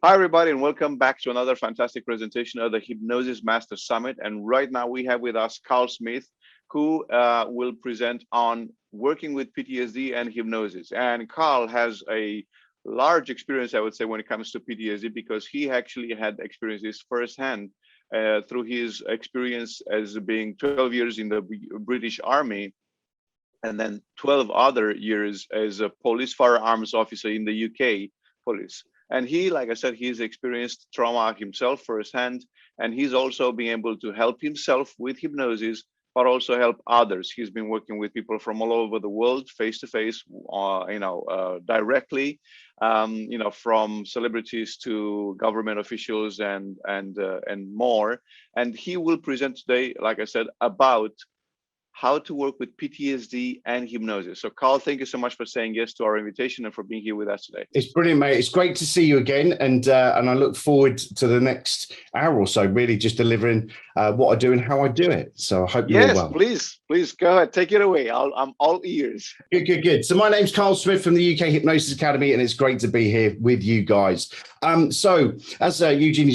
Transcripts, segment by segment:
Hi, everybody, and welcome back to another fantastic presentation of the Hypnosis Master Summit. And right now we have with us Karl Smith, who will present on working with PTSD and hypnosis. And Karl has a large experience, I would say, when it comes to PTSD, because he actually had experiences firsthand through his experience as being 12 years in the British Army, and then 12 other years as a police firearms officer in the UK police. And he, like I said, he's experienced trauma himself firsthand, and he's also been able to help himself with hypnosis, but also help others. He's been working with people from all over the world, face to face, directly, from celebrities to government officials and more. And he will present today, like I said, about how to work with PTSD and hypnosis. So Karl, thank you so much for saying yes to our invitation and for being here with us today. It's brilliant, mate. It's great to see you again. And I look forward to the next hour or so, really just delivering what I do and how I do it. So I hope you're well. Yes, please go ahead. Take it away. I'm all ears. Good. So my name's Karl Smith from the UK Hypnosis Academy, and it's great to be here with you guys. So as Eugene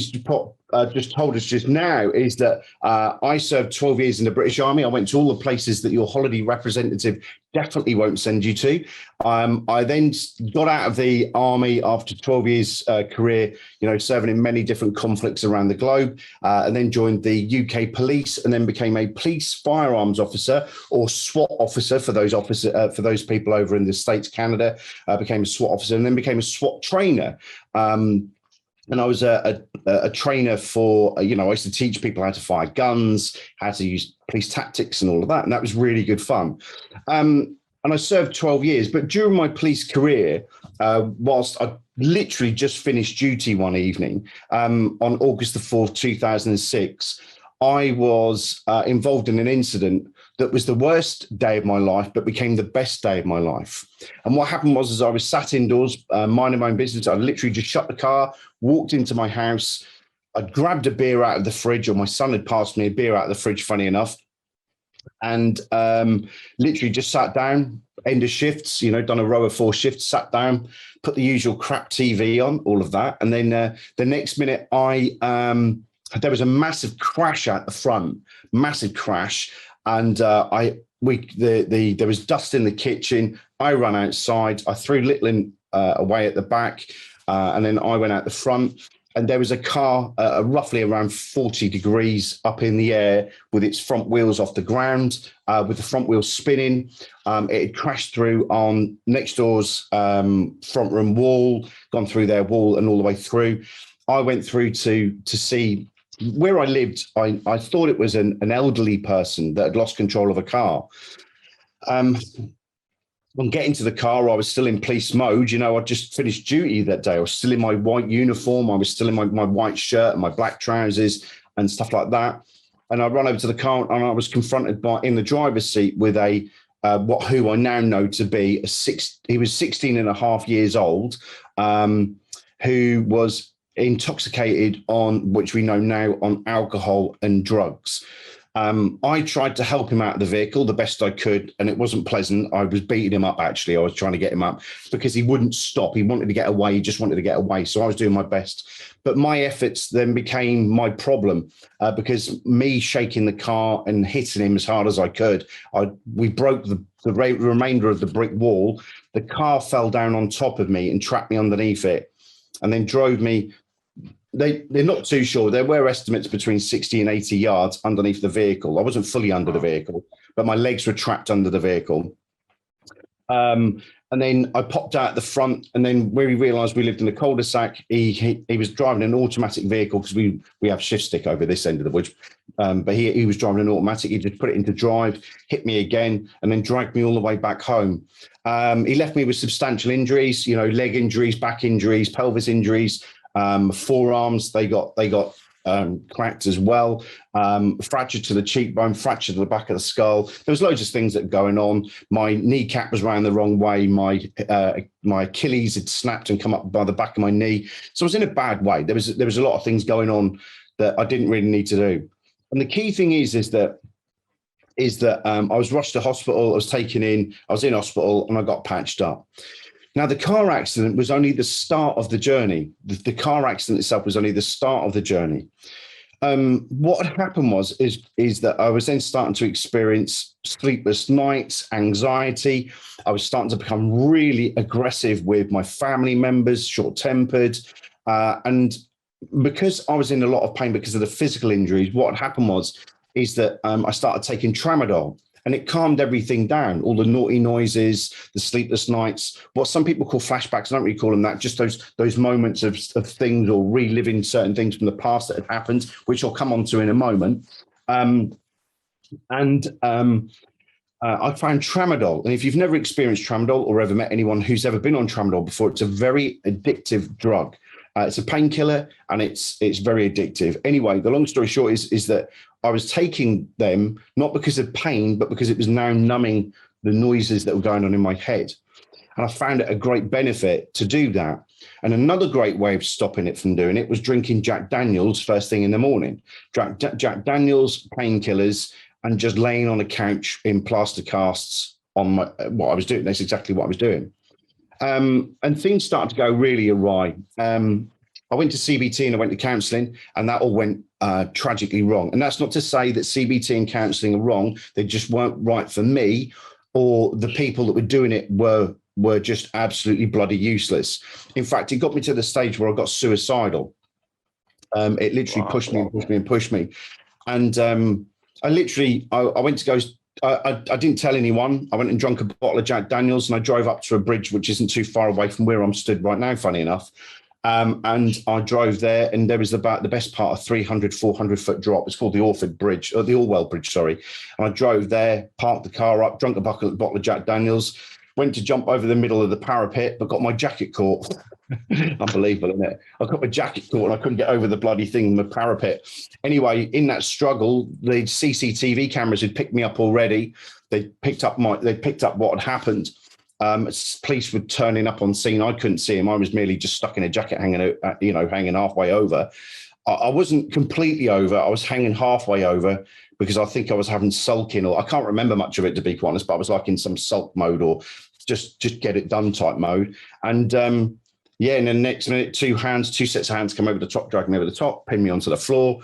just told us just now, is that I served 12 years in the British Army. I went to all the places that your holiday representative definitely won't send you to. I then got out of the army after 12 years career, serving in many different conflicts around the globe, and then joined the UK police, and then became a police firearms officer, or SWAT officer for those people over in the States, Canada. Became a SWAT officer, and then became a SWAT trainer. And I was a trainer for, I used to teach people how to fire guns, how to use police tactics and all of that. And that was really good fun. And I served 12 years. But during my police career, whilst I literally just finished duty one evening on August the 4th, 2006, I was involved in an incident that was the worst day of my life, but became the best day of my life. And what happened was, as I was sat indoors, minding my own business, I literally just shut the car, walked into my house. I grabbed a beer out of the fridge, or my son had passed me a beer out of the fridge, funny enough, and literally just sat down, end of shifts, done a row of 4 shifts, sat down, put the usual crap TV on, all of that. And then the next minute, there was a massive crash out the front, massive crash. And there was dust in the kitchen. I ran outside. I threw Litlin away at the back, and then I went out the front. And there was a car roughly around 40 degrees up in the air with its front wheels off the ground, with the front wheels spinning. It had crashed through on next door's front room wall, gone through their wall and all the way through. I went through to see where I lived. I thought it was an elderly person that had lost control of a car. On getting to the car, I was still in police mode. I'd just finished duty that day. I was still in my white uniform. I was still in my white shirt and my black trousers and stuff like that. And I ran over to the car, and I was confronted in the driver's seat with who I now know to be he was 16 and a half years old, who was intoxicated on, which we know now, on alcohol and drugs. I tried to help him out of the vehicle the best I could, and it wasn't pleasant. I was beating him up, actually. I was trying to get him up because he wouldn't stop. He wanted to get away. He just wanted to get away. So I was doing my best. But my efforts then became my problem because me shaking the car and hitting him as hard as I could, we broke the remainder of the brick wall. The car fell down on top of me and trapped me underneath it, and then drove me. They're not too sure. There were estimates between 60 and 80 yards underneath the vehicle. I wasn't fully under the vehicle, but my legs were trapped under the vehicle. And then I popped out the front, and then when we realised we lived in a cul-de-sac, he was driving an automatic vehicle, because we have shift stick over this end of the woods. But he was driving an automatic. He just put it into drive, hit me again, and then dragged me all the way back home. He left me with substantial injuries, leg injuries, back injuries, pelvis injuries. Forearms, they got cracked as well, fractured to the cheekbone, fractured to the back of the skull. There was loads of things that were going on. My kneecap was round the wrong way. My Achilles had snapped and come up by the back of my knee. So I was in a bad way. There was a lot of things going on that I didn't really need to do. And the key thing is that I was rushed to hospital. I was taken in. I was in hospital, and I got patched up. Now, the car accident was only the start of the journey. The car accident itself was only the start of the journey. What had happened is that I was then starting to experience sleepless nights, anxiety. I was starting to become really aggressive with my family members, short-tempered. And because I was in a lot of pain because of the physical injuries, what happened is that I started taking tramadol. And it calmed everything down, all the naughty noises, the sleepless nights, what some people call flashbacks. I don't really call them that, just those moments of things or reliving certain things from the past that had happened, which I'll come on to in a moment. I found tramadol. And if you've never experienced tramadol or ever met anyone who's ever been on tramadol before, it's a very addictive drug. It's a painkiller and it's very addictive. Anyway, the long story short is that I was taking them not because of pain, but because it was now numbing the noises that were going on in my head. And I found it a great benefit to do that. And another great way of stopping it from doing it was drinking Jack Daniels first thing in the morning. Jack Daniels, painkillers, and just laying on a couch in plaster casts on what I was doing. That's exactly what I was doing. And things started to go really awry. I went to CBT and I went to counselling, and that all went tragically wrong. And that's not to say that CBT and counselling are wrong. They just weren't right for me, or the people that were doing it were just absolutely bloody useless. In fact, it got me to the stage where I got suicidal. It literally pushed me and pushed me and pushed me. And I went to go. I didn't tell anyone. I went and drank a bottle of Jack Daniels, and I drove up to a bridge which isn't too far away from where I'm stood right now, funny enough. And I drove there, and there was about the best part of 300, 400 foot drop. It's called the Orphaned Bridge, or the Orwell Bridge, sorry. And I drove there, parked the car up, drank a bottle of Jack Daniels, went to jump over the middle of the parapet, but got my jacket caught. Unbelievable, isn't it? I got my jacket caught and I couldn't get over the bloody thing, the parapet. Anyway, in that struggle, the CCTV cameras had picked me up already. They picked up what had happened. Police were turning up on scene. I couldn't see him. I was merely just stuck in a jacket hanging halfway over. I wasn't completely over. I was hanging halfway over because I think I was having sulking, or I can't remember much of it, to be quite honest, but I was like in some sulk mode or just get it done type mode. And and then the next minute, two sets of hands come over the top, drag me over the top, pin me onto the floor.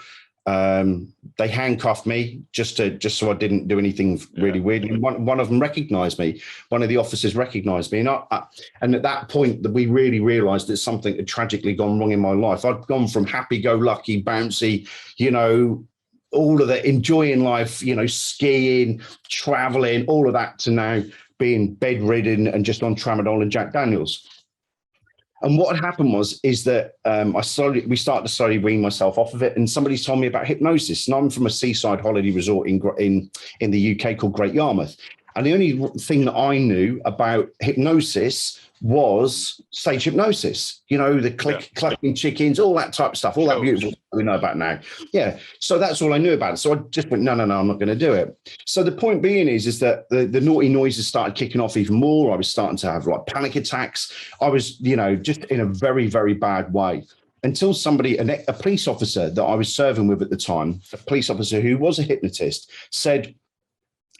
They handcuffed me just so I didn't do anything really weird. And one of them recognized me. One of the officers recognized me. And at that point, that we really realized that something had tragically gone wrong in my life. I'd gone from happy-go-lucky, bouncy, all of that, enjoying life, skiing, traveling, all of that, to now being bedridden and just on tramadol and Jack Daniels. And what had happened is that we started to slowly wean myself off of it. And somebody told me about hypnosis. And I'm from a seaside holiday resort in the UK called Great Yarmouth. And the only thing that I knew about hypnosis was stage hypnosis, the clucking chickens, all that type of stuff, all that beautiful stuff we know about now. Yeah. So that's all I knew about it. So I just went, no, I'm not going to do it. So the point being is that the naughty noises started kicking off even more. I was starting to have like panic attacks. I was, just in a very, very bad way, until a police officer that I was serving with at the time, a police officer who was a hypnotist, said,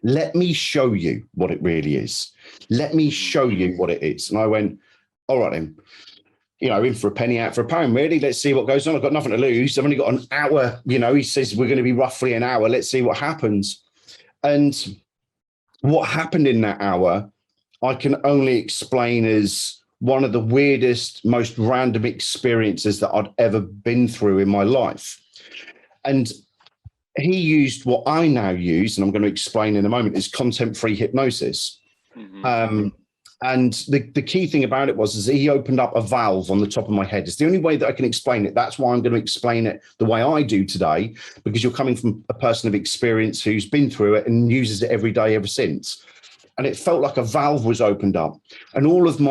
"Let me show you what it really is. Let me show you what it is." And I went, all right, then, in for a penny, out for a pound, really. Let's see what goes on. I've got nothing to lose. I've only got an hour. He says we're going to be roughly an hour. Let's see what happens. And what happened in that hour, I can only explain as one of the weirdest, most random experiences that I'd ever been through in my life. And he used what I now use, and I'm going to explain in a moment, is content-free hypnosis. Mm-hmm. And the key thing about it is he opened up a valve on the top of my head. It's the only way that I can explain it. That's why I'm going to explain it the way I do today, because you're coming from a person of experience who's been through it and uses it every day ever since. And it felt like a valve was opened up, and all of the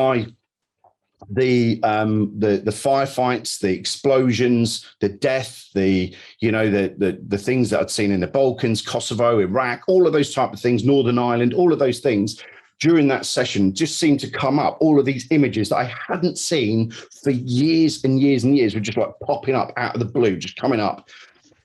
firefights, the explosions, the death, the things that I'd seen in the Balkans, Kosovo, Iraq, all of those type of things, Northern Ireland, all of those things during that session just seemed to come up. All of these images that I hadn't seen for years and years and years were just like popping up out of the blue, just coming up.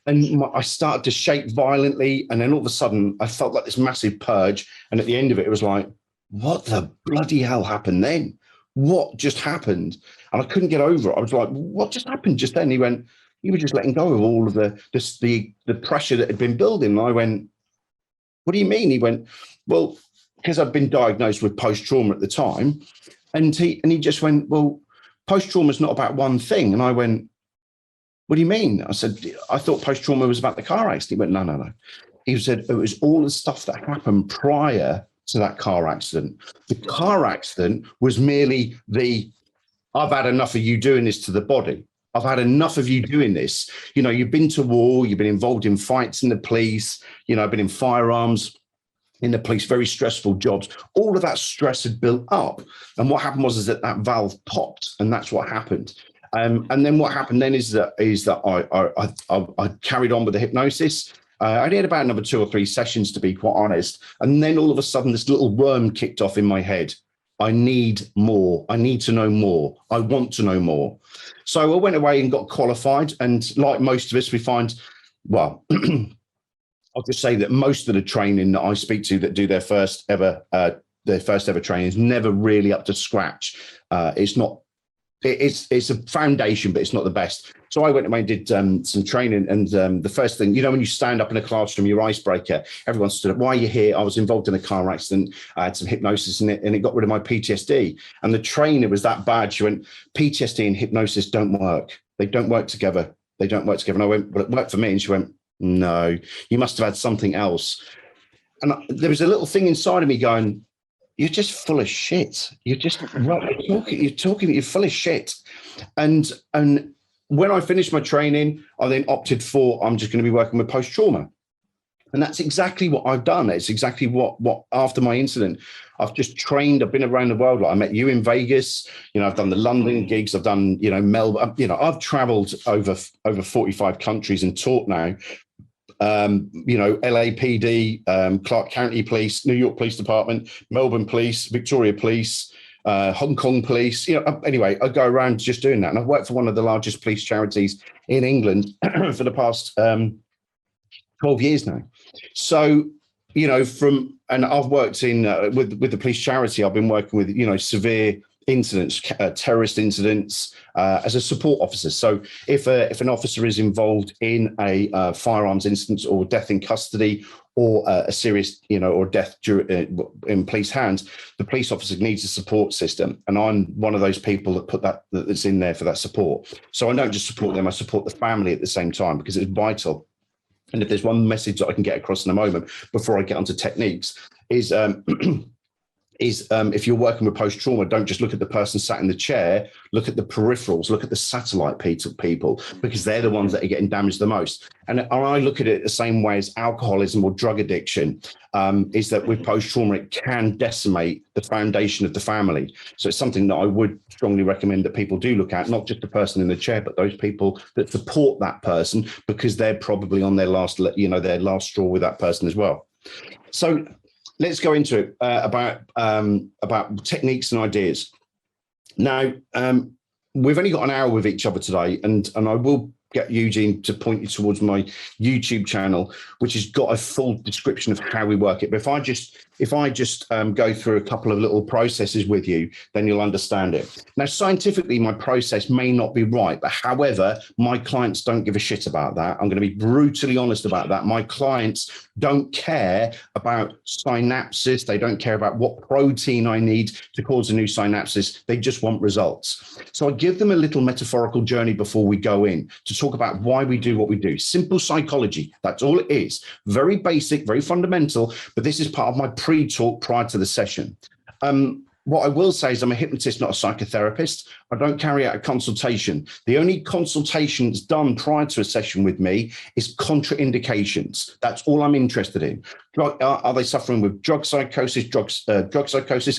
And I started to shake violently. And then all of a sudden I felt like this massive purge. And at the end of it, it was like, what the bloody hell happened then? what just happened? And I couldn't get over it. I was like, what just happened just then? He went, you were just letting go of all of the pressure that had been building. And I went, what do you mean? He went, well, because I've been diagnosed with post-trauma at the time. And he just went, well, post-trauma is not about one thing. And I went, what do you mean? I said, I thought post-trauma was about the car accident. He went, no. He said, it was all the stuff that happened prior to that car accident. The car accident was merely I've had enough of you doing this to the body. I've had enough of you doing this. You know, you've been to war, you've been involved in fights in the police, you know, I've been in firearms in the police, very stressful jobs. All of that stress had built up. And what happened was that valve popped, and that's what happened. And then what happened then is that I carried on with the hypnosis. I only had about another 2 or 3 sessions, to be quite honest. And then all of a sudden, this little worm kicked off in my head. I need more. I need to know more. I want to know more. So I went away and got qualified. And like most of us, we find, well, I'll just say that most of the training that I speak to that do their first ever training is never really up to scratch. It's a foundation, but it's not the best. So I went away and did some training. And the first thing, you know, when you stand up in a classroom, your icebreaker, everyone stood up. Why are you here? I was involved in a car accident. I had some hypnosis in it, and it got rid of my PTSD. And the trainer was that bad. She went, PTSD and hypnosis don't work. They don't work together. They don't work together. And I went, well, it worked for me. And she went, no, you must have had something else. And there was a little thing inside of me going, you're just full of shit. You're just you're talking, you're full of shit. And when I finished my training, I then opted for, I'm just going to be working with post-trauma. And that's exactly what I've done. It's exactly what after my incident, I've just trained. I've been around the world. Like I met you in Vegas. You know, I've done the London gigs. I've done, you know, Melbourne. You know, I've traveled over 45 countries and taught now. You know, LAPD, Clark County Police, New York Police Department, Melbourne Police, Victoria Police, Hong Kong Police. You know, anyway, I go around just doing that. And I've worked for one of the largest police charities in England for the past 12 years now. So, you know, and I've worked in with the police charity. I've been working with, you know, severe incidents, terrorist incidents, as a support officer. So if an officer is involved in a firearms incident or death in custody or a serious, you know, or death in police hands, the police officer needs a support system. And I'm one of those people that's in there for that support. So I don't just support them, I support the family at the same time, because it's vital. And if there's one message that I can get across in a moment before I get onto techniques is if you're working with post-trauma, don't just look at the person sat in the chair, look at the peripherals, look at the satellite people, because they're the ones that are getting damaged the most. And I look at it the same way as alcoholism or drug addiction, is that with post-trauma, it can decimate the foundation of the family. So it's something that I would strongly recommend that people do look at, not just the person in the chair, but those people that support that person, because they're probably on their last straw with that person as well. So let's go into it about techniques and ideas. Now, we've only got an hour with each other today, and I will get Eugene to point you towards my YouTube channel, which has got a full description of how we work it. But if I just go through a couple of little processes with you, then you'll understand it. Now, scientifically, my process may not be right, but however, my clients don't give a shit about that. I'm going to be brutally honest about that. My clients don't care about synapses. They don't care about what protein I need to cause a new synapsis. They just want results. So I give them a little metaphorical journey before we go in to talk about why we do what we do. Simple psychology. That's all it is. Very basic, very fundamental, but this is part of my pre-talk prior to the session. What I will say is I'm a hypnotist, not a psychotherapist. I don't carry out a consultation. The only consultation that's done prior to a session with me is contraindications. That's all I'm interested in. Are they suffering with drug psychosis,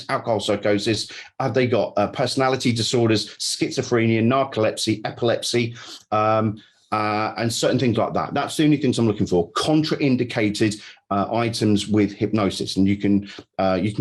alcohol psychosis? Have they got personality disorders, schizophrenia, narcolepsy, epilepsy, and certain things like that? That's the only things I'm looking for. Contraindicated items with hypnosis, and you can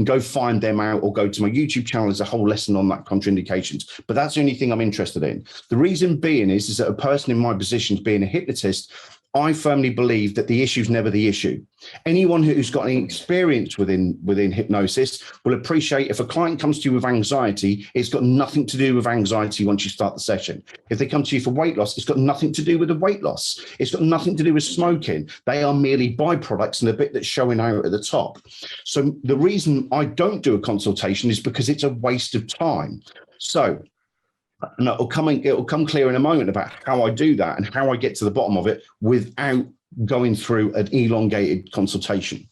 go find them out or go to my YouTube channel. There's a whole lesson on that, contraindications. But that's the only thing I'm interested in. The reason being is that a person in my position, being a hypnotist, I firmly believe that the issue is never the issue. Anyone who's got any experience within hypnosis will appreciate if a client comes to you with anxiety, it's got nothing to do with anxiety once you start the session. If they come to you for weight loss, it's got nothing to do with the weight loss. It's got nothing to do with smoking. They are merely byproducts and a bit that's showing out at the top. So the reason I don't do a consultation is because it's a waste of time. So, and it'll come clear in a moment about how I do that and how I get to the bottom of it without going through an elongated consultation.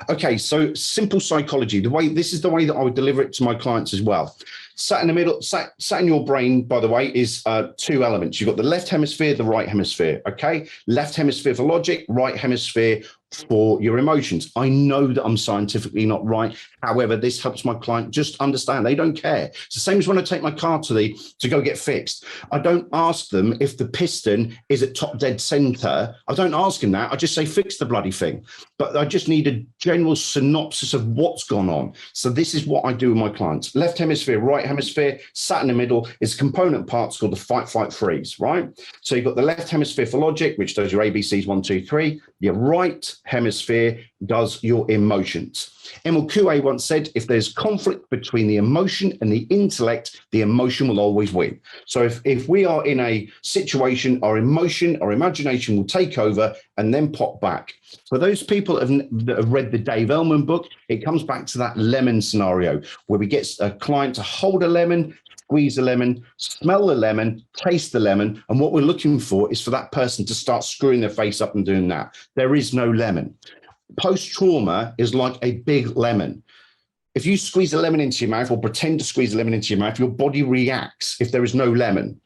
Okay, so simple psychology. This is the way that I would deliver it to my clients as well. Sat in the middle, sat in your brain, by the way, is two elements. You've got the left hemisphere, the right hemisphere. Okay, left hemisphere for logic, right hemisphere for your emotions. I know that I'm scientifically not right. However, this helps my client just understand. They don't care. It's the same as when I take my car to go get fixed. I don't ask them if the piston is at top dead center. I don't ask them that. I just say, fix the bloody thing. But I just need a general synopsis of what's gone on. So this is what I do with my clients. Left hemisphere, right hemisphere, sat in the middle is component parts called the fight, flight, freeze, right? So you've got the left hemisphere for logic, which does your ABCs, 1, 2, 3. Your right hemisphere does your emotions. Emil Coué once said, if there's conflict between the emotion and the intellect, the emotion will always win. So if we are in a situation, our emotion, our imagination will take over and then pop back. For those people that have read the Dave Ellman book, it comes back to that lemon scenario where we get a client to hold a lemon, squeeze a lemon, smell the lemon, taste the lemon. And what we're looking for is for that person to start screwing their face up and doing that. There is no lemon. Post-trauma is like a big lemon. If you squeeze a lemon into your mouth or pretend to squeeze a lemon into your mouth, your body reacts if there is no lemon.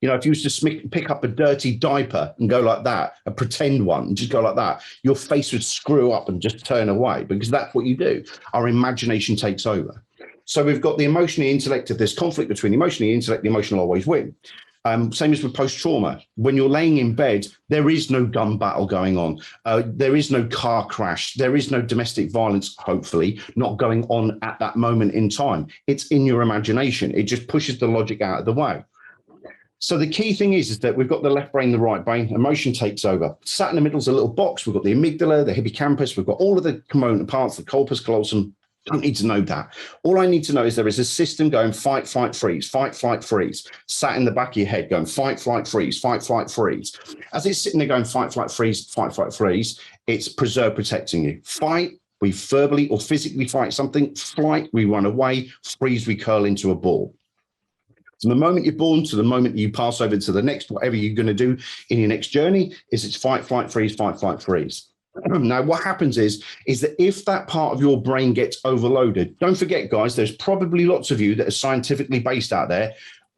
You know, if you was to pick up a dirty diaper and go like that, a pretend one, and just go like that, your face would screw up and just turn away because that's what you do. Our imagination takes over. So we've got the emotion and the intellect. If there's conflict between the emotion and the intellect, the emotion will always win. Same as with post-trauma. When you're laying in bed, there is no gun battle going on. There is no car crash. There is no domestic violence, hopefully, not going on at that moment in time. It's in your imagination. It just pushes the logic out of the way. So the key thing is that we've got the left brain, the right brain, emotion takes over. Sat in the middle is a little box. We've got the amygdala, the hippocampus. We've got all of the component parts, the corpus callosum. Don't need to know that. All I need to know is there is a system going fight, flight, freeze, fight, flight, freeze, sat in the back of your head going fight, flight, freeze, fight, flight, freeze. As it's sitting there going fight, flight, freeze, it's preserve protecting you. Fight, we verbally or physically fight something. Flight, we run away. Freeze, we curl into a ball. From the moment you're born to the moment you pass over to the next, whatever you're going to do in your next journey, is it's fight, flight, freeze, fight, flight, freeze. Now, what happens is that if that part of your brain gets overloaded, don't forget, guys, there's probably lots of you that are scientifically based out there.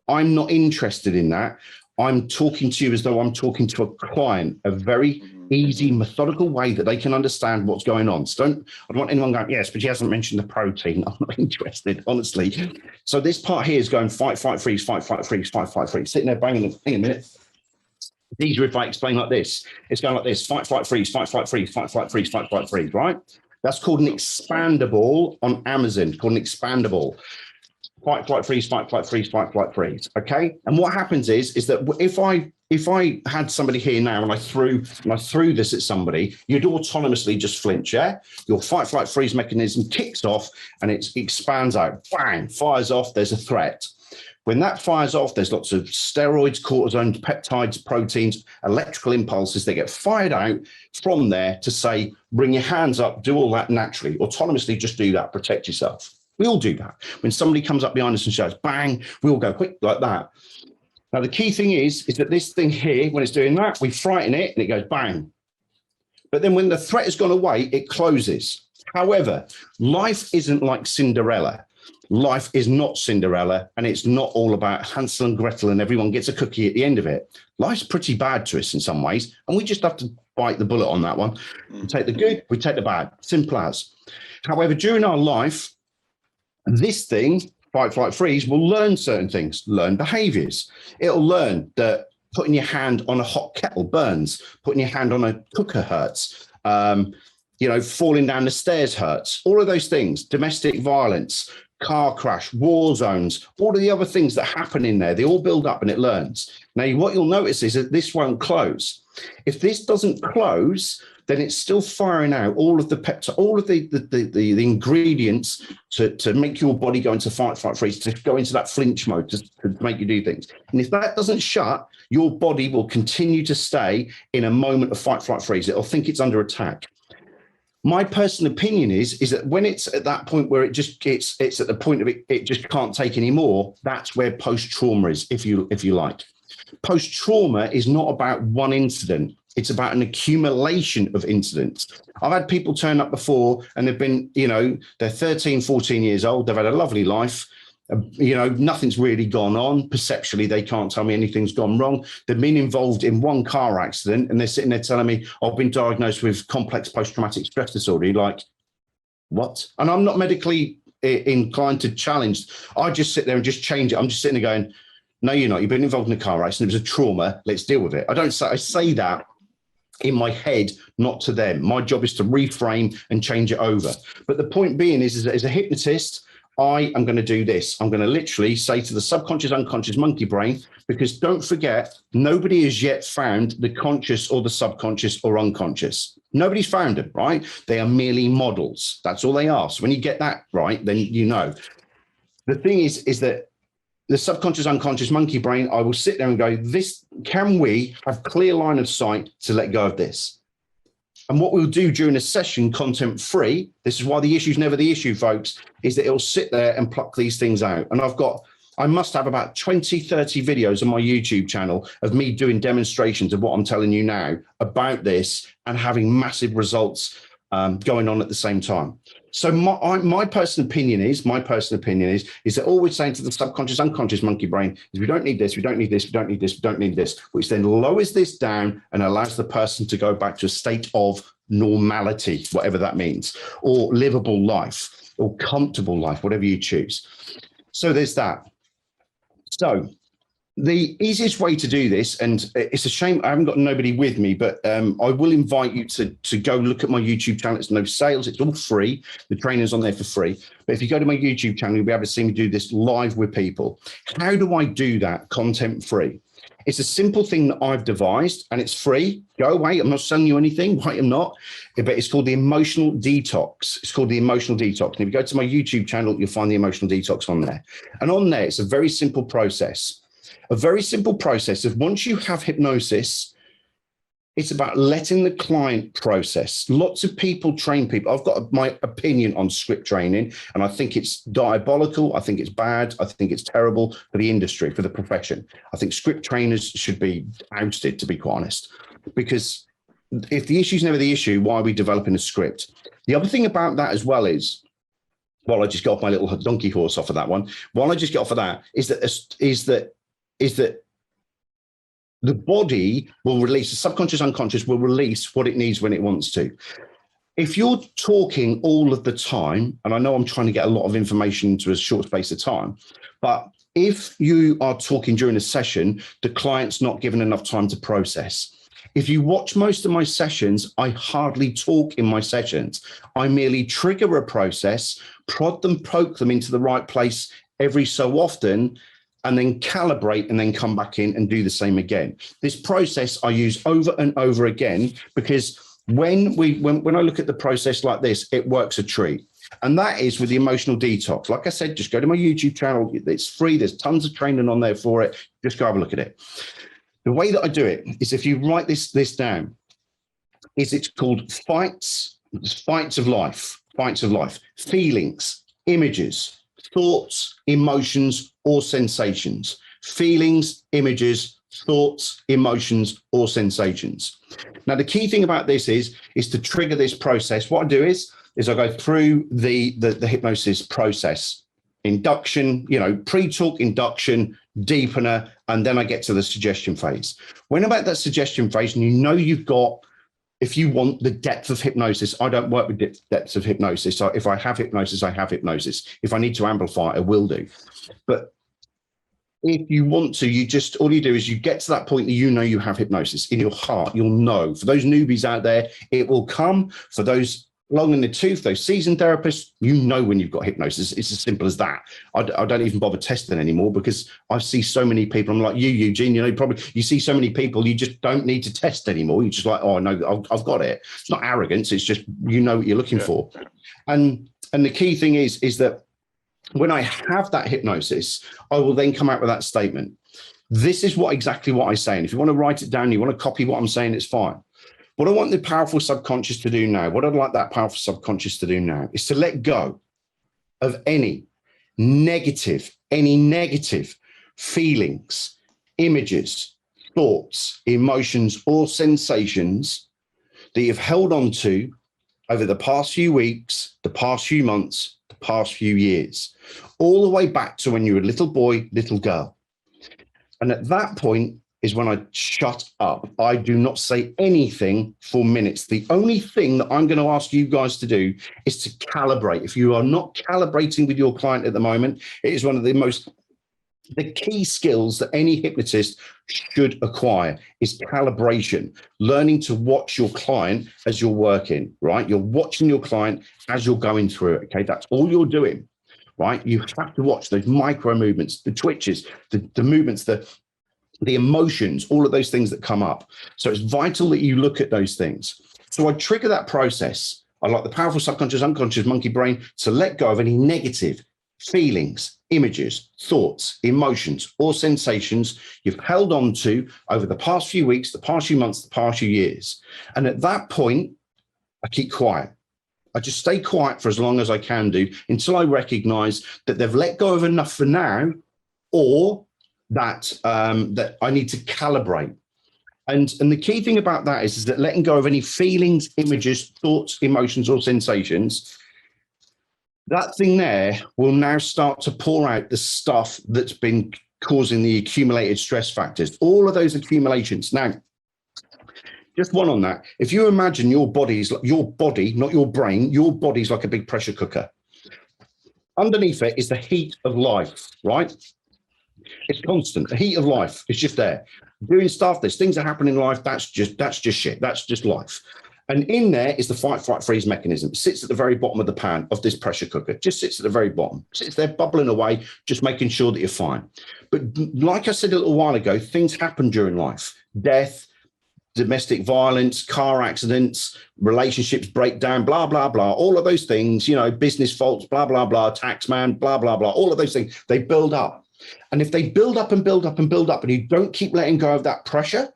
I'm not interested in that. I'm talking to you as though I'm talking to a client, a very easy, methodical way that they can understand what's going on. So I don't want anyone going, yes, but he hasn't mentioned the protein. I'm not interested, honestly. So this part here is going fight, flight, freeze, fight, flight, freeze, fight, flight, freeze. Sitting there banging, hang a minute. It's easier if I explain like this. It's going like this: fight, flight, freeze, fight, flight, freeze, fight, flight, freeze, fight, flight, freeze, right? That's called an expandable on Amazon, called an expandable. Fight, flight, freeze, fight, flight, freeze, fight, flight, freeze. Okay. And what happens is that if I had somebody here now and I threw this at somebody, you'd autonomously just flinch, yeah? Your fight, flight, freeze mechanism kicks off and it expands out, bang, fires off, there's a threat. When that fires off, there's lots of steroids, cortisone, peptides, proteins, electrical impulses that get fired out from there to say, bring your hands up, do all that naturally, autonomously, just do that, protect yourself. We all do that. When somebody comes up behind us and shouts, bang, we all go quick like that. Now, the key thing is that this thing here, when it's doing that, we frighten it and it goes bang. But then when the threat has gone away, it closes. However, life isn't like Cinderella. Life is not Cinderella, and it's not all about Hansel and Gretel and everyone gets a cookie at the end of it. Life's pretty bad to us in some ways, and we just have to bite the bullet on that one. We take the good, we take the bad, simple as. However, during our life, this thing, fight, flight, freeze, will learn certain things, learn behaviors. It'll learn that putting your hand on a hot kettle burns, putting your hand on a cooker hurts, falling down the stairs hurts, all of those things, domestic violence, car crash, war zones, all of the other things that happen in there, they all build up and it learns. Now, what you'll notice is that this won't close. If this doesn't close, then it's still firing out all of the peptides, all of the ingredients to make your body go into fight, flight, freeze, to go into that flinch mode, to make you do things. And if that doesn't shut, your body will continue to stay in a moment of fight, flight, freeze. It'll think it's under attack. My personal opinion is that when it's at that point where it's at the point of it just can't take anymore, that's where post-trauma is, if you like. Post-trauma is not about one incident. It's about an accumulation of incidents. I've had people turn up before and they've been, they're 13, 14 years old. They've had a lovely life. Nothing's really gone on. Perceptually, they can't tell me anything's gone wrong. They've been involved in one car accident and they're sitting there telling me, I've been diagnosed with complex post-traumatic stress disorder. You're like, what? And I'm not medically inclined to challenge. I just sit there and just change it. I'm just sitting there going, no, you're not. You've been involved in a car accident. It was a trauma. Let's deal with it. I say that in my head, not to them. My job is to reframe and change it over. But the point being is that as a hypnotist, I am going to do this. I'm going to literally say to the subconscious, unconscious monkey brain, because don't forget, nobody has yet found the conscious or the subconscious or unconscious. Nobody's found them, right? They are merely models. That's all they are. So when you get that right, then you know. The thing is that the subconscious, unconscious monkey brain, I will sit there and go, can we have clear line of sight to let go of this? And what we'll do during a session, content free, this is why the issue is never the issue, folks, is that it'll sit there and pluck these things out. And I must have about 20, 30 videos on my YouTube channel of me doing demonstrations of what I'm telling you now about this and having massive results going on at the same time. So my personal opinion is that all we're saying to the subconscious, unconscious monkey brain is we don't need this, we don't need this, we don't need this, we don't need this, which then lowers this down and allows the person to go back to a state of normality, whatever that means, or livable life or comfortable life, whatever you choose. So there's that. So the easiest way to do this, and it's a shame I haven't got nobody with me, but I will invite you to go look at my YouTube channel. It's no sales. It's all free. The training's on there for free. But if you go to my YouTube channel, you'll be able to see me do this live with people. How do I do that content free? It's a simple thing that I've devised and it's free. Go away. I'm not selling you anything. Right, I'm not. But it's called the Emotional Detox. It's called the Emotional Detox. And if you go to my YouTube channel, you'll find the Emotional Detox on there. And on there, it's a very simple process. A very simple process of once you have hypnosis, it's about letting the client process. Lots of people train people. I've got my opinion on script training, and I think it's diabolical. I think it's bad. I think it's terrible for the industry, for the profession. I think script trainers should be ousted, to be quite honest, because if the issue is never the issue, why are we developing a script? The other thing about that as well is, while I just got off my little donkey horse off of that one, while I just get off of that, is that the body will release, the subconscious, unconscious will release what it needs when it wants to. If you're talking all of the time, and I know I'm trying to get a lot of information into a short space of time, but if you are talking during a session, the client's not given enough time to process. If you watch most of my sessions, I hardly talk in my sessions. I merely trigger a process, prod them, poke them into the right place every so often, and then calibrate and then come back in and do the same again. This process I use over and over again because when I look at the process like this, it works a treat. And that is with the Emotional Detox. Like I said, just go to my YouTube channel. It's free. There's tons of training on there for it. Just go have a look at it. The way that I do it is if you write this down, it's called fights of life, feelings, images, thoughts, emotions, or sensations. Feelings, images, thoughts, emotions, or sensations. Now, the key thing about this is to trigger this process. What I do is I go through the hypnosis process, induction, pre-talk, induction, deepener, and then I get to the suggestion phase. When I'm at that suggestion phase, and you've got, if you want the depth of hypnosis, I don't work with depths of hypnosis. So if I have hypnosis, I have hypnosis. If I need to amplify it, I will do. But if you want to, all you do is you get to that point that you have hypnosis in your heart. You'll know. For those newbies out there, it will come. For those long in the tooth, though. Seasoned therapists, you know when you've got hypnosis. It's as simple as that. I don't even bother testing anymore because I see so many people. I'm like you, Eugene, you know, probably you see so many people, you just don't need to test anymore. You're just like, oh, no, I've got it. It's not arrogance. It's just, you know what you're looking for. And the key thing is that when I have that hypnosis, I will then come out with that statement. This is exactly what I say. And if you want to write it down, you want to copy what I'm saying, it's fine. What I want the powerful subconscious to do now, what I'd like that powerful subconscious to do now is to let go of any negative feelings, images, thoughts, emotions, or sensations that you've held on to over the past few weeks, the past few months, the past few years, all the way back to when you were a little boy, little girl. And at that point is when I shut up. I do not say anything for minutes. The only thing that I'm going to ask you guys to do is to calibrate. If you are not calibrating with your client at the moment, it is one of the key skills that any hypnotist should acquire is calibration, learning to watch your client as you're working, right? You're watching your client as you're going through it, okay? That's all you're doing, right? You have to watch those micro movements, the twitches, the movements, the emotions, all of those things that come up. So it's vital that you look at those things. So I trigger that process. I like the powerful subconscious, unconscious monkey brain to let go of any negative feelings, images, thoughts, emotions, or sensations you've held on to over the past few weeks, the past few months, the past few years. And at that point, I keep quiet. I just stay quiet for as long as I can do until I recognize that they've let go of enough for now, or that I need to calibrate. And the key thing about that is that letting go of any feelings, images, thoughts, emotions, or sensations, that thing there will now start to pour out the stuff that's been causing the accumulated stress factors, all of those accumulations. Now, just one on that. If you imagine your body, not your brain, your body's like a big pressure cooker. Underneath it is the heat of life, right? It's constant. The heat of life is just there. Doing stuff, there's things that happen in life. That's just shit. That's just life. And in there is the fight, flight, freeze mechanism. It sits at the very bottom of the pan of this pressure cooker. Just sits at the very bottom. Sits there bubbling away, just making sure that you're fine. But like I said a little while ago, things happen during life. Death, domestic violence, car accidents, relationships break down, blah, blah, blah. All of those things, you know, business faults, blah, blah, blah, tax man, blah, blah, blah. All of those things, they build up. And if they build up and build up and build up and you don't keep letting go of that pressure,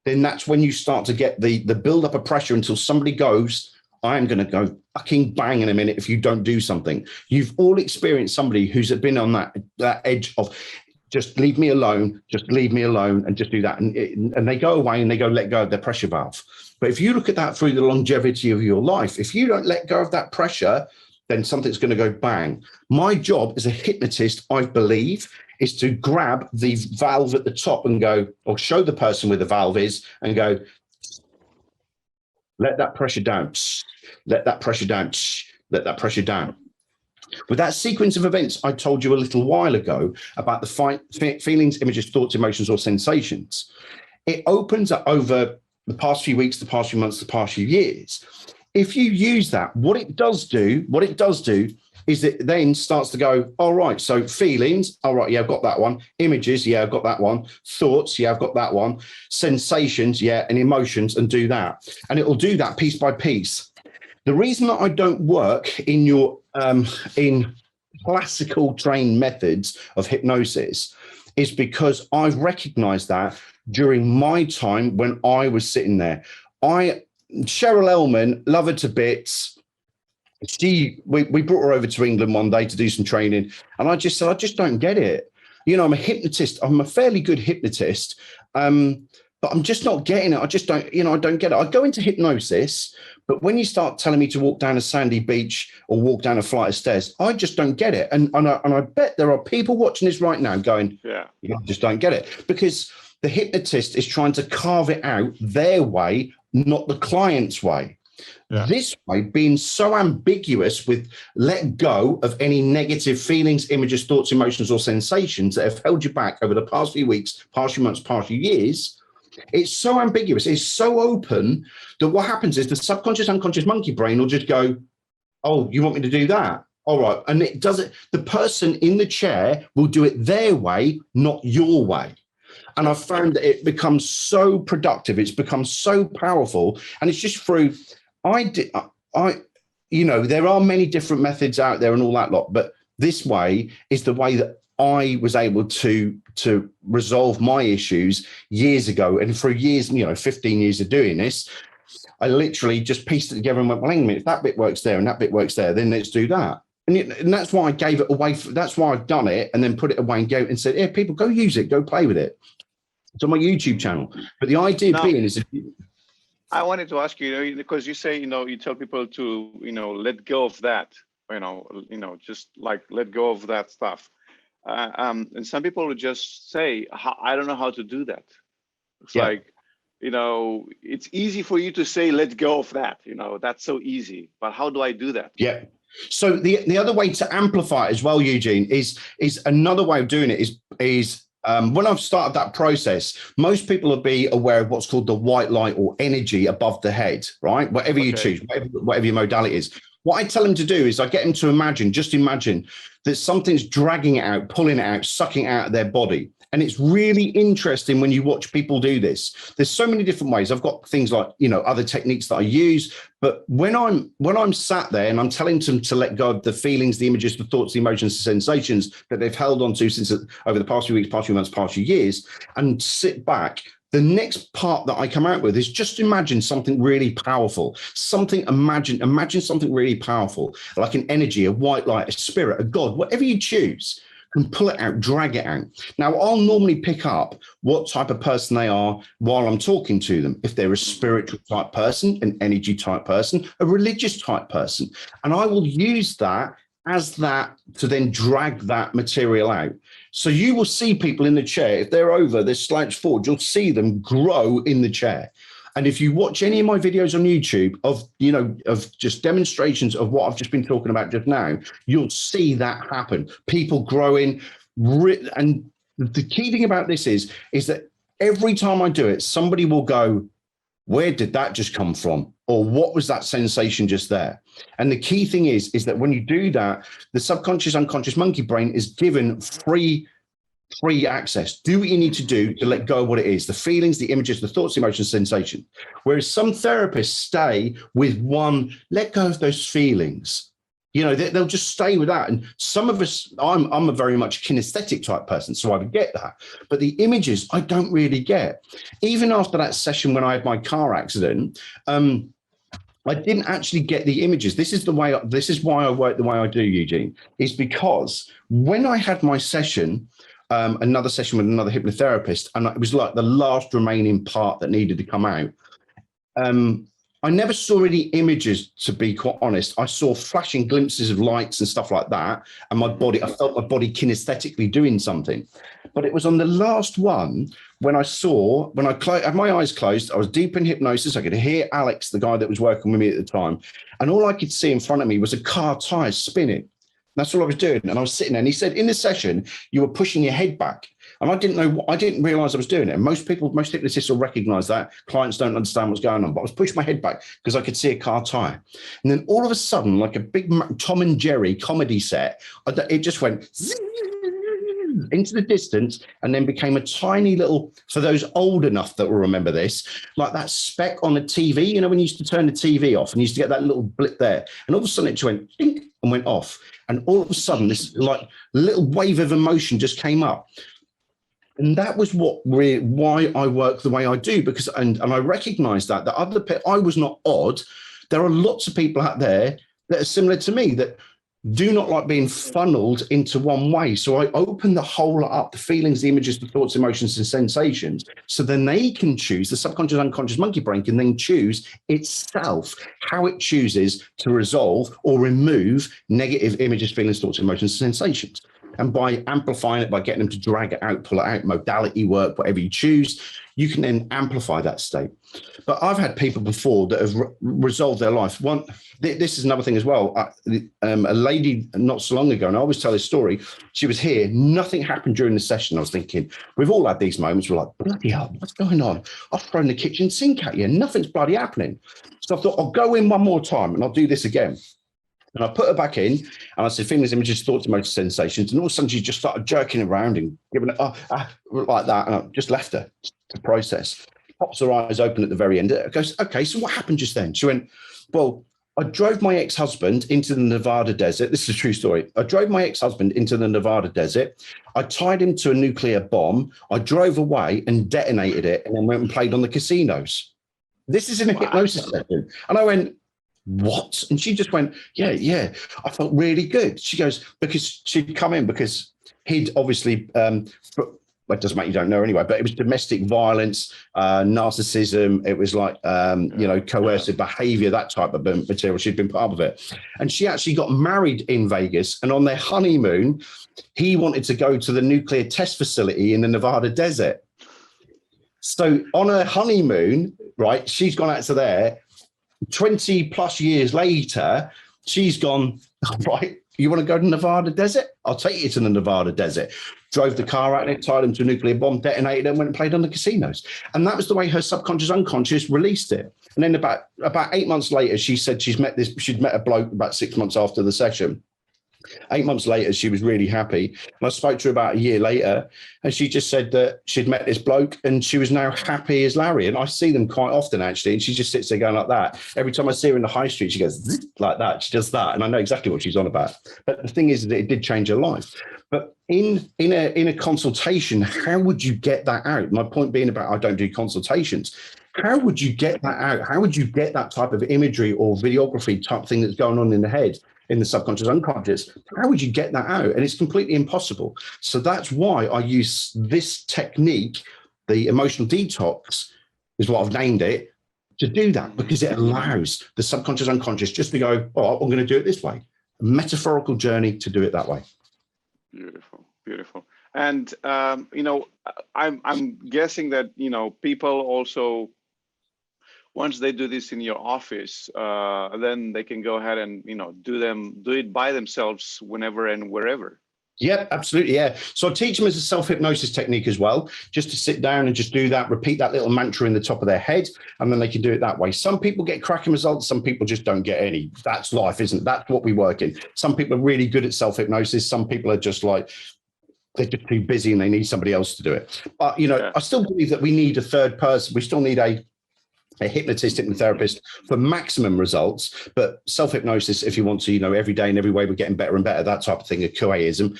then that's when you start to get the build up of pressure until somebody goes, I am going to go fucking bang in a minute if you don't do something. You've all experienced somebody who's been on that edge of just leave me alone, and just do that. And they go away and they go let go of their pressure valve. But if you look at that through the longevity of your life, if you don't let go of that pressure, then something's going to go bang. My job as a hypnotist, I believe, is to grab the valve at the top and go, or show the person where the valve is and go, let that pressure down, let that pressure down, let that pressure down. With that sequence of events I told you a little while ago about the feelings, images, thoughts, emotions, or sensations, it opens up over the past few weeks, the past few months, the past few years. If you use that, what it does do is it then starts to go, all right, so feelings, all right, yeah, I've got that one. Images, yeah, I've got that one. Thoughts, yeah, I've got that one. Sensations, yeah, and emotions, and do that. And it will do that piece by piece. The reason that I don't work in your in classical trained methods of hypnosis is because I've recognized that during my time when I was sitting there. Cheryl Ellman, love her to bits. We brought her over to England one day to do some training, and I just said, I just don't get it. You know, I'm a hypnotist. I'm a fairly good hypnotist, but I'm just not getting it. I just don't, I don't get it. I go into hypnosis, but when you start telling me to walk down a sandy beach or walk down a flight of stairs, I just don't get it. And I bet there are people watching this right now going, yeah, I just don't get it, because the hypnotist is trying to carve it out their way, not the client's way. Yeah. This way, being so ambiguous with let go of any negative feelings, images, thoughts, emotions, or sensations that have held you back over the past few weeks, past few months, past few years, It's so ambiguous. It's so open that what happens is the subconscious, unconscious monkey brain will just go, oh, you want me to do that? All right. And it does it. The person in the chair will do it their way, not your way. And I've found that it becomes so productive. It's become so powerful. And it's just through, there are many different methods out there and all that lot, but this way is the way that I was able to resolve my issues years ago. And for years, 15 years of doing this, I literally just pieced it together and went, well, hang on a minute, if that bit works there and that bit works there, then let's do that. And that's why I gave it away. That's why I've done it and then put it away and go and said, yeah, people go use it, go play with it. It's on my YouTube channel. But the idea being is, I wanted to ask you, because you say, you tell people to, let go of that, just like let go of that stuff. And some people would just say, I don't know how to do that. It's like, it's easy for you to say, let go of that, that's so easy, but how do I do that? Yeah. So the other way to amplify it as well, Eugene, is another way of doing it is when I've started that process, most people will be aware of what's called the white light or energy above the head, right? Whatever you choose, whatever your modality is. What I tell them to do is I get them to imagine that something's dragging it out, pulling it out, sucking it out of their body. And it's really interesting when you watch people do this. There's so many different ways. I've got things like, other techniques that I use. But when I'm sat there and I'm telling them to let go of the feelings, the images, the thoughts, the emotions, the sensations that they've held on to since over the past few weeks, past few months, past few years, and sit back, the next part that I come out with is just imagine something really powerful. Imagine something really powerful, like an energy, a white light, a spirit, a God, whatever you choose. Can pull it out, drag it out. Now, I'll normally pick up what type of person they are while I'm talking to them. If they're a spiritual type person, an energy type person, a religious type person. And I will use that as that to then drag that material out. So you will see people in the chair, if they're slouched forward, you'll see them grow in the chair. And if you watch any of my videos on YouTube of just demonstrations of what I've just been talking about just now, you'll see that happen. People growing. And the key thing about this is that every time I do it, somebody will go, where did that just come from? Or what was that sensation just there? And the key thing is that when you do that, the subconscious, unconscious monkey brain is given free access. Do what you need to do to let go of what it is, the feelings, the images, the thoughts, the emotions, sensation. Whereas some therapists stay with let go of those feelings. They'll just stay with that. And some of us, I'm a very much kinesthetic type person, so I would get that. But the images, I don't really get. Even after that session when I had my car accident, I didn't actually get the images. This is why I work the way I do, Eugene, is because when I had my session, another session with another hypnotherapist, and it was like the last remaining part that needed to come out. I never saw any images, to be quite honest. I saw flashing glimpses of lights and stuff like that, and I felt my body kinesthetically doing something. But it was on the last one when I had my eyes closed, I was deep in hypnosis. I could hear Alex, the guy that was working with me at the time, and all I could see in front of me was a car tire spinning. That's all I was doing. And I was sitting there and he said, in the session, you were pushing your head back. And I didn't realize I was doing it. And most hypnotists will recognize that. Clients don't understand what's going on. But I was pushing my head back because I could see a car tire. And then all of a sudden, like a big Tom and Jerry comedy set, it just went into the distance and then became a tiny little, for those old enough that will remember this, like that speck on the TV, when you used to turn the TV off and you used to get that little blip there. And all of a sudden it just went ding and went off. And all of a sudden this like little wave of emotion just came up. And that was why I work the way I do, because and I recognize that I was not odd. There are lots of people out there that are similar to me that do not like being funneled into one way. So I open the whole lot up, the feelings, the images, the thoughts, emotions, and sensations. So then they can choose, the subconscious, unconscious monkey brain can then choose itself how it chooses to resolve or remove negative images, feelings, thoughts, emotions, and sensations. And by amplifying it, by getting them to drag it out, pull it out, modality work, whatever you choose, you can then amplify that state. But I've had people before that have resolved their life. This is another thing as well. A lady not so long ago, and I always tell this story, she was here, nothing happened during the session. I was thinking, we've all had these moments, we're like, bloody hell, what's going on? I've thrown the kitchen sink at you, nothing's bloody happening. So I thought, I'll go in one more time and I'll do this again. And I put her back in, and I said, feelings, images, thoughts, emotions, sensations. And all of a sudden, she just started jerking around and giving it like that. And I just left her to process. Pops her eyes open at the very end. It goes, okay, so what happened just then? She went, well, I drove my ex-husband into the Nevada desert. This is a true story. I drove my ex-husband into the Nevada desert. I tied him to a nuclear bomb. I drove away and detonated it, and then went and played on the casinos. This is in a hypnosis session. And I went, what? And she just went, yeah. I felt really good. She goes, because she'd come in because he'd obviously, it doesn't make you don't know anyway, but it was domestic violence, narcissism. It was like, coercive behavior, that type of material. She'd been part of it. And she actually got married in Vegas. And on their honeymoon, he wanted to go to the nuclear test facility in the Nevada desert. So on her honeymoon, right, she's gone out to there. 20 plus years later, she's gone, right, you want to go to the Nevada desert? I'll take you to the Nevada desert. Drove the car out and tied him to a nuclear bomb, detonated and went and played on the casinos. And that was the way her subconscious, unconscious released it. And then about 8 months later, she said she'd met a bloke about 6 months after the session. 8 months later, she was really happy. And I spoke to her about a year later, and she just said that she'd met this bloke and she was now happy as Larry. And I see them quite often, actually. And she just sits there going like that. Every time I see her in the high street, she goes like that. She does that. And I know exactly what she's on about. But the thing is that it did change her life. But in a consultation, how would you get that out? My point being about I don't do consultations. How would you get that out? How would you get that type of imagery or videography type thing that's going on in the head, in the subconscious, unconscious? How would you get that out? And it's completely impossible. So that's why I use this technique, the emotional detox is what I've named it, to do that, because it allows the subconscious, unconscious just to go, oh, I'm going to do it this way. A metaphorical journey to do it that way. Beautiful. And, I'm guessing that, people also, once they do this in your office, then they can go ahead and, do it by themselves whenever and wherever. Yeah, absolutely. Yeah. So I teach them as a self-hypnosis technique as well, just to sit down and just do that, repeat that little mantra in the top of their head, and then they can do it that way. Some people get cracking results. Some people just don't get any. That's life, isn't it? That's what we work in. Some people are really good at self-hypnosis. Some people are just like, they're just too busy and they need somebody else to do it. But, I still believe that we need a third person. We still need a hypnotist, hypnotherapist for maximum results, but self-hypnosis, if you want to, every day and every way we're getting better and better, that type of thing, a Kuwaism,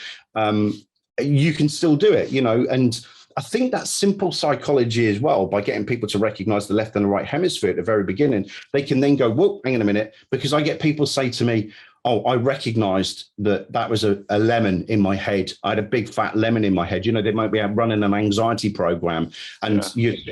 you can still do it, and I think that's simple psychology as well. By getting people to recognize the left and the right hemisphere at the very beginning, they can then go, whoa, hang on a minute, because I get people say to me, oh, I recognized that was a lemon in my head. I had a big fat lemon in my head. They might be running an anxiety program, and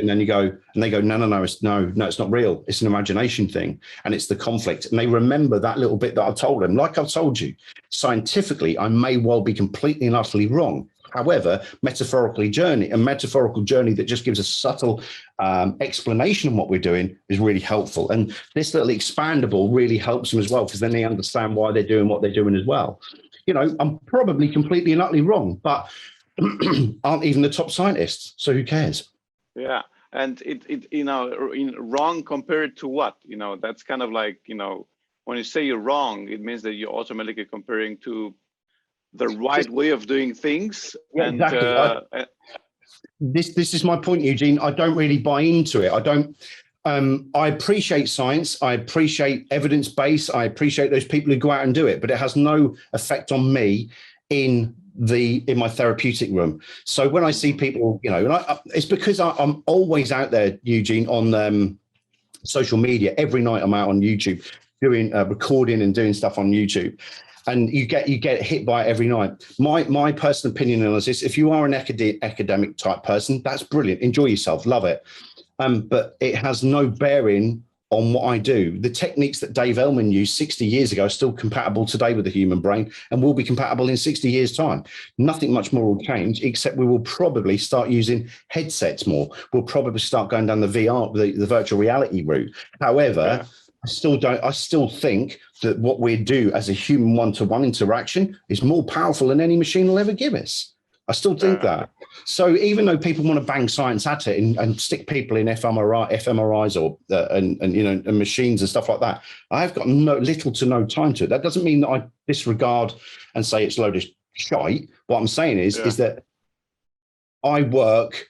then you go, and they go, no, it's not real. It's an imagination thing, and it's the conflict. And they remember that little bit that I told them. Like I've told you, scientifically, I may well be completely and utterly wrong. However, a metaphorical journey that just gives a subtle explanation of what we're doing is really helpful. And this little expandable really helps them as well, because then they understand why they're doing what they're doing as well. I'm probably completely and utterly wrong, but aren't even the top scientists. So who cares? Yeah. And wrong compared to what? That's kind of like, when you say you're wrong, it means that you're automatically comparing to the right way of doing things. Yeah, and exactly. This is my point, Eugene. I don't really buy into it. I appreciate science. I appreciate evidence-based. I appreciate those people who go out and do it, but it has no effect on me in my therapeutic room. So when I see people, it's because I'm always out there, Eugene, on social media. Every night I'm out on YouTube doing recording and doing stuff on YouTube. And you get hit by it every night. My personal opinion on this: if you are an academic type person, that's brilliant. Enjoy yourself, love it. But it has no bearing on what I do. The techniques that Dave Ellman used 60 years ago are still compatible today with the human brain and will be compatible in 60 years' time. Nothing much more will change, except we will probably start using headsets more. We'll probably start going down the VR, the virtual reality route. However, I still think that what we do as a human one-to-one interaction is more powerful than any machine will ever give us. I still think that. So even though people want to bang science at it and stick people in fMRIs or and machines and stuff like that, I've got little to no time to it. That doesn't mean that I disregard and say it's a load of shite. What I'm saying is that I work.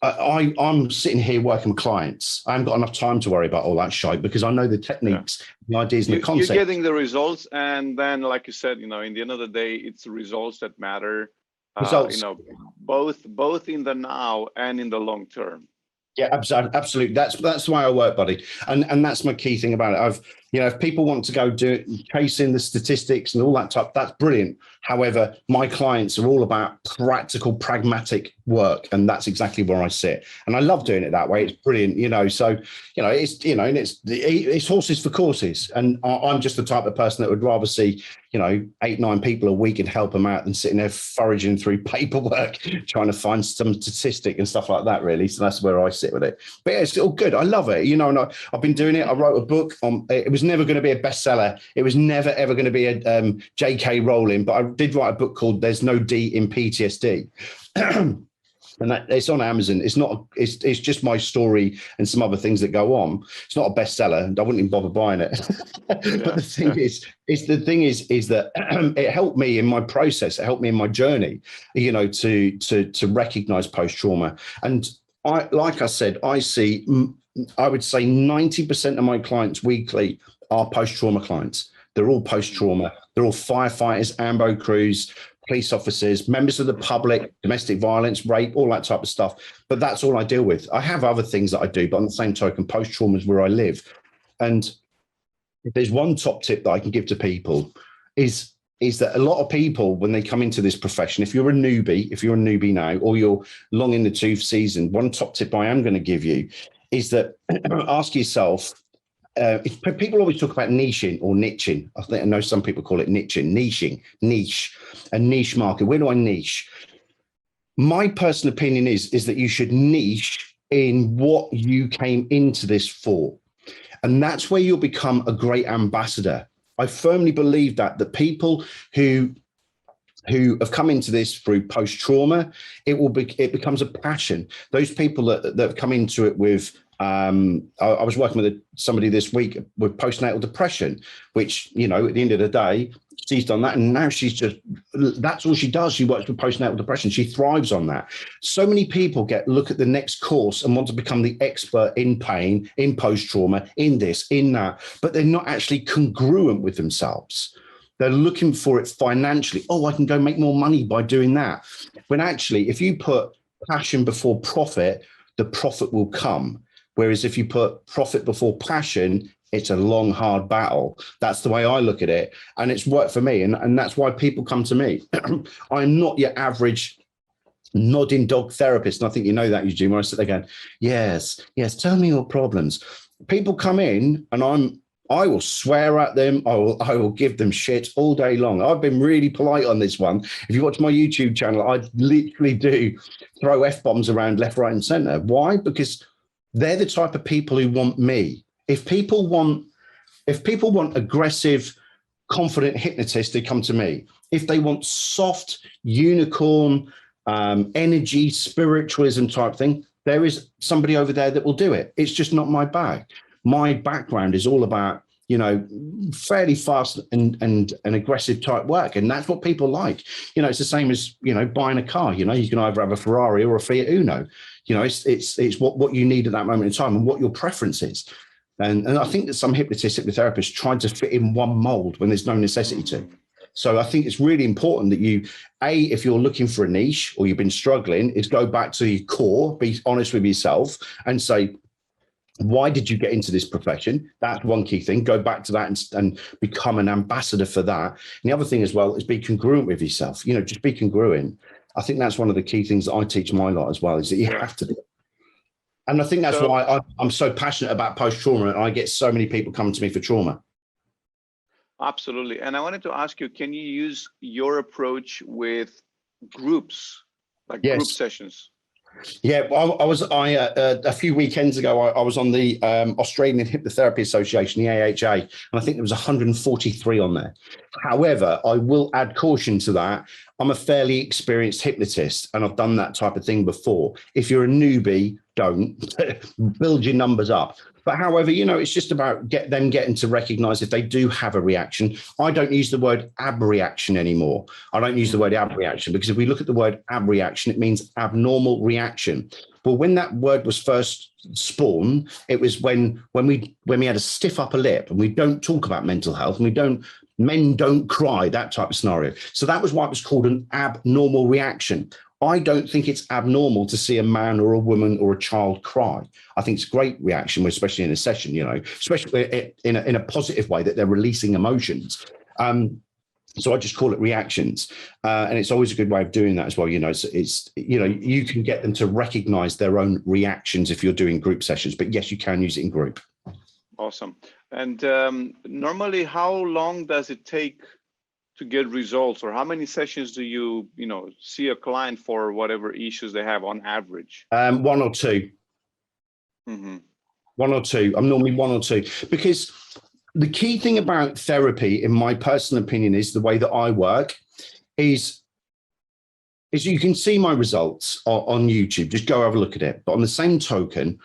I'm sitting here working with clients. I haven't got enough time to worry about all that shite because I know the techniques, the ideas, and the concepts. You're getting the results, and then, like you said, in the end of the day, it's the results that matter. Results. Both in the now and in the long term. Yeah, absolutely. That's the way I work, buddy. And that's my key thing about it. If people want to go chasing the statistics and all that type, that's brilliant. However, my clients are all about practical, pragmatic work, and that's exactly where I sit. And I love doing it that way. It's brilliant, So it's horses for courses. And I'm just the type of person that would rather see 8-9 people a week and help them out than sitting there foraging through paperwork trying to find some statistic and stuff like that, really. So that's where I sit with it. But yeah, it's all good. I love it. And I've been doing it. I wrote a book on it. Was never going to be a bestseller. It was never ever going to be a J.K. Rowling, but I did write a book called There's No D in PTSD. And it's on Amazon. It's just my story and some other things that go on. It's not a bestseller, and I wouldn't even bother buying it. But the thing is that it helped me in my process. It helped me in my journey, to recognize post-trauma. And I would say 90% of my clients weekly are post-trauma clients. They're all post-trauma. They're all firefighters, AMBO crews, police officers, members of the public, domestic violence, rape, all that type of stuff. But that's all I deal with. I have other things that I do, but on the same token, post-trauma is where I live. And if there's one top tip that I can give to people is that a lot of people, when they come into this profession, if you're a newbie now, or you're long in the tooth season, one top tip I am going to give you is that ask yourself, if people always talk about niching or niching. I know some people call it niche, a niche market. Where do I niche? My personal opinion is that you should niche in what you came into this for. And that's where you'll become a great ambassador. I firmly believe that people who have come into this through post-trauma, it becomes a passion. Those people that have come into it with, I was working with somebody this week with postnatal depression, which, at the end of the day, she's done that. And now that's all she does. She works with postnatal depression. She thrives on that. So many people look at the next course and want to become the expert in pain, in post-trauma, in this, in that, but they're not actually congruent with themselves. They're looking for it financially. Oh, I can go make more money by doing that. When actually, if you put passion before profit, the profit will come. Whereas if you put profit before passion, it's a long, hard battle. That's the way I look at it. And it's worked for me. And that's why people come to me. I'm not your average nodding dog therapist. And I think you know that, Eugene, when I sit there going, yes, tell me your problems. People come in and I will swear at them. I will give them shit all day long. I've been really polite on this one. If you watch my YouTube channel, I literally do throw F-bombs around left, right, and center. Why? Because they're the type of people who want me. If people want aggressive, confident hypnotists, they come to me. If they want soft, unicorn, energy, spiritualism type thing, there is somebody over there that will do it. It's just not my bag. My background is all about, fairly fast and aggressive type work. And that's what people like. It's the same as, buying a car. You can either have a Ferrari or a Fiat Uno. It's what you need at that moment in time and what your preference is. And I think that some hypnotists, hypnotherapists try to fit in one mold when there's no necessity to. So I think it's really important that you, if you're looking for a niche or you've been struggling, is go back to your core, be honest with yourself and say, why did you get into this profession? That's one key thing. Go back to that and become an ambassador for that. And the other thing as well is be congruent with yourself. Just be congruent. I think that's one of the key things that I teach my lot as well, is that you have to do it. And I think that's So why I'm so passionate about post-trauma, and I get so many people come to me for trauma. absolutely. And I wanted to ask you, can you use your approach with groups, like group Yes. sessions? Yeah, a few weekends ago, I was on the Australian Hypnotherapy Association, the AHA, and I think there was 143 on there. However, I will add caution to that. I'm a fairly experienced hypnotist, and I've done that type of thing before. If you're a newbie, don't build your numbers up. But however, it's just about getting to recognize if they do have a reaction. I don't use the word abreaction anymore. I don't use the word abreaction because if we look at the word abreaction, it means abnormal reaction. Well, when that word was first spawned, it was when we had a stiff upper lip, and we don't talk about mental health, and men don't cry, that type of scenario. So that was why it was called an abnormal reaction. I don't think it's abnormal to see a man or a woman or a child cry. I think it's a great reaction, especially in a session, especially in a positive way, that they're releasing emotions. So I just call it reactions. And it's always a good way of doing that as well. You can get them to recognize their own reactions if you're doing group sessions, but yes, you can use it in group. Awesome. And normally, how long does it take to get results, or how many sessions do you see a client for whatever issues they have on average? One or two. Mm-hmm. One or two. I'm normally one or two, because the key thing about therapy, in my personal opinion, is the way that I work is you can see my results on YouTube. Just go have a look at it. But on the same token,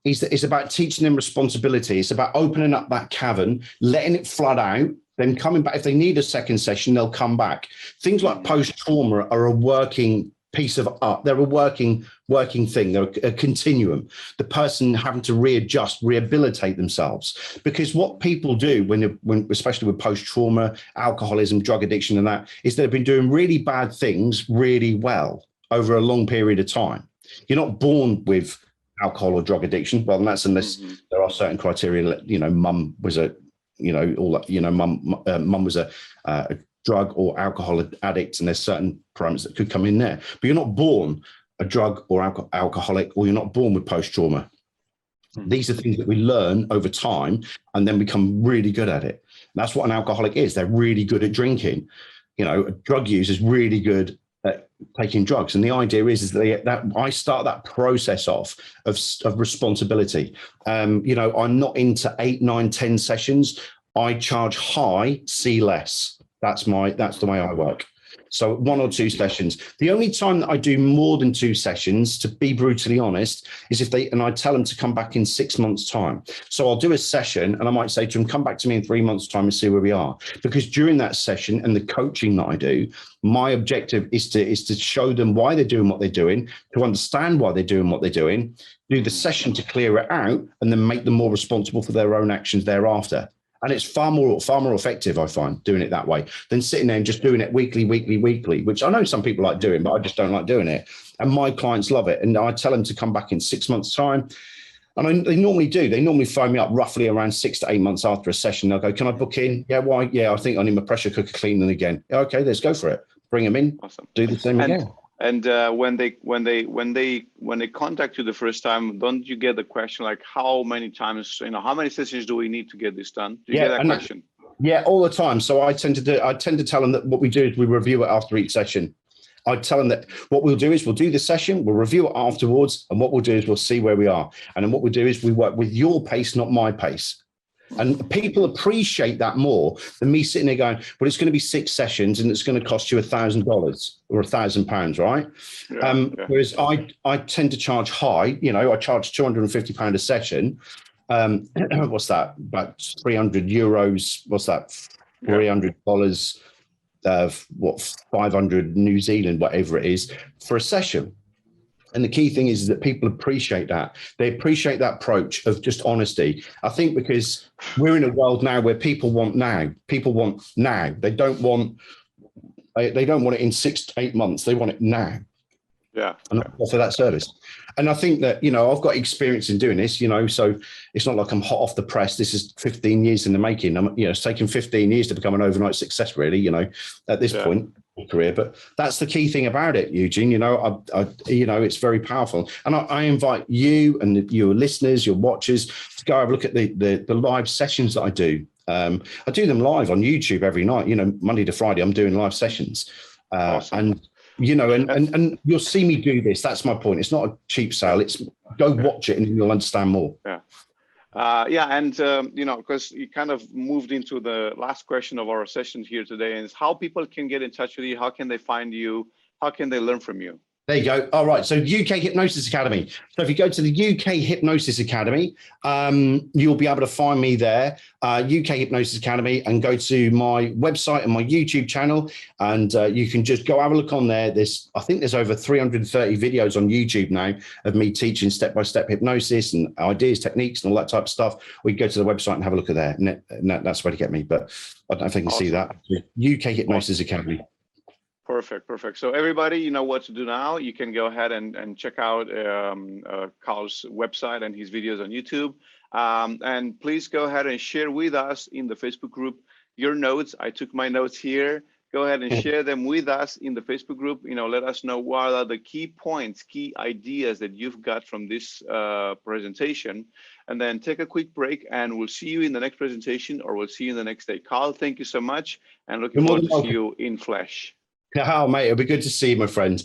it's about teaching them responsibility. It's about opening up that cavern, letting it flood out, then coming back. If they need a second session, they'll come back. Things like post-trauma are a working piece of art. They're a working thing. They're a continuum. The person having to readjust, rehabilitate themselves. Because what people do when especially with post-trauma, alcoholism, drug addiction and that, is they've been doing really bad things really well over a long period of time. You're not born with alcohol or drug addiction. Well, and that's unless there are certain criteria. Mum was a mum was a drug or alcohol addict, and there's certain parameters that could come in there. But you're not born a drug or alcoholic, or you're not born with post-trauma. These are things that we learn over time and then become really good at it. And that's what an alcoholic is. They're really good at drinking. A drug user is really good at taking drugs. And the idea is that I start that process off of responsibility. I'm not into 8, 9, 10 sessions. I charge high, see less. That's the way I work. So 1 or 2 sessions. The only time that I do more than 2 sessions, to be brutally honest, is and I tell them to come back in 6 months' time. So I'll do a session and I might say to them, come back to me in 3 months' time and see where we are. Because during that session and the coaching that I do, my objective is to show them why they're doing what they're doing, to understand why they're doing what they're doing, do the session to clear it out, and then make them more responsible for their own actions thereafter. And it's far more effective, I find, doing it that way than sitting there and just doing it weekly, which I know some people like doing, but I just don't like doing it. And my clients love it. And I tell them to come back in 6 months' time. And they normally do. They normally phone me up roughly around 6 to 8 months after a session. They'll go, can I book in? Yeah, why? Yeah, I think I need my pressure cooker cleaning again. Okay, let's go for it. Bring them in. Awesome. Do the same again. And when they contact you the first time, don't you get the question like, how many times, how many sessions do we need to get this done? Do you get that question? Yeah, all the time. So I tend to tell them that what we do is we review it after each session. I tell them that what we'll do is we'll do the session, we'll review it afterwards, and what we'll do is we'll see where we are. And then what we'll do is we work with your pace, not my pace. And people appreciate that more than me sitting there going, well, it's going to be 6 sessions and it's going to cost you $1,000 or £1,000, right? Yeah. Whereas I tend to charge high. I charge £250 a session. What's that? About €300. What's that? $300. 500 New Zealand, whatever it is, for a session. And the key thing is that people appreciate that. They appreciate that approach of just honesty. I think because we're in a world now where people want now. People want now. They don't want it in 6 to 8 months. They want it now. Yeah. And I offer that service. And I think that, I've got experience in doing this, so it's not like I'm hot off the press. This is 15 years in the making. It's taken 15 years to become an overnight success, really, at this point. career, but that's the key thing about it, Eugene. It's very powerful, and I invite you and your listeners, your watchers, to go have a look at the live sessions that I do. I do them live on YouTube every night. Monday to Friday, I'm doing live sessions, Awesome. and you'll see me do this. That's my point. It's not a cheap sale. It's go watch it, and you'll understand more. Because you kind of moved into the last question of our session here today, and is how people can get in touch with you. How can they find you? How can they learn from you? There you go. All right. So UK Hypnosis Academy. So if you go to the UK Hypnosis Academy, you'll be able to find me there, UK Hypnosis Academy, and go to my website and my YouTube channel. And you can just go have a look on there. I think there's over 330 videos on YouTube now of me teaching step-by-step hypnosis and ideas, techniques, and all that type of stuff. We can go to the website and have a look at there. And that's where to get me. But I don't know if they can see that. UK Hypnosis Academy. Perfect. So everybody, you know what to do now. You can go ahead and check out Karl's website and his videos on YouTube. And please go ahead and share with us in the Facebook group your notes. I took my notes here. Go ahead and share them with us in the Facebook group. Let us know what are the key points, key ideas that you've got from this presentation. And then take a quick break, and we'll see you in the next presentation, or we'll see you in the next day. Karl, thank you so much, and looking forward to see you in flesh. Oh, mate, it'll be good to see you, my friend.